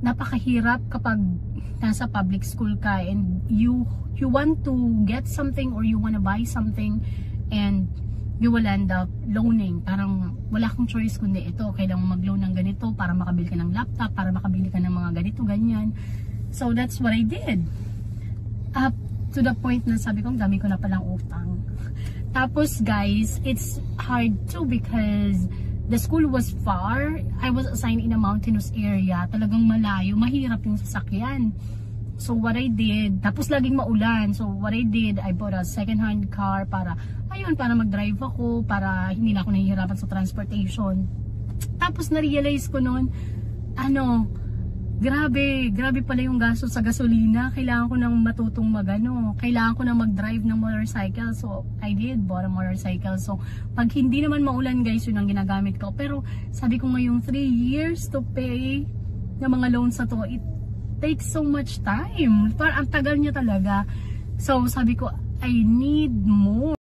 napakahirap kapag nasa public school ka and you want to get something or you want to buy something and you will end up loaning. Parang wala kang choice kundi ito, kailangan mag-loan ng ganito para makabili ka ng laptop, para makabili ka ng mga ganito, ganyan. So that's what I did. Up to the point na sabi ko, dami ko na palang utang. Tapos guys, it's hard too because the school was far. I was assigned in a mountainous area. Talagang malayo. Mahirap yung sasakyan. So what I did, tapos laging maulan. So what I did, I bought a second-hand car para, ayun, para mag-drive ako, para hindi na ako nahihirapan sa transportation. Tapos na-realize ko noon, grabe pala yung gastos sa gasolina. Kailangan ko nang matutong kailangan ko nang mag-drive ng motorcycle. So, I did bought a motorcycle. So, pag hindi naman maulan guys, yun ang ginagamit ko. Pero, sabi ko ngayong 3 years to pay ng mga loans na to, it takes so much time. Parang ang tagal niya talaga. So, sabi ko, I need more.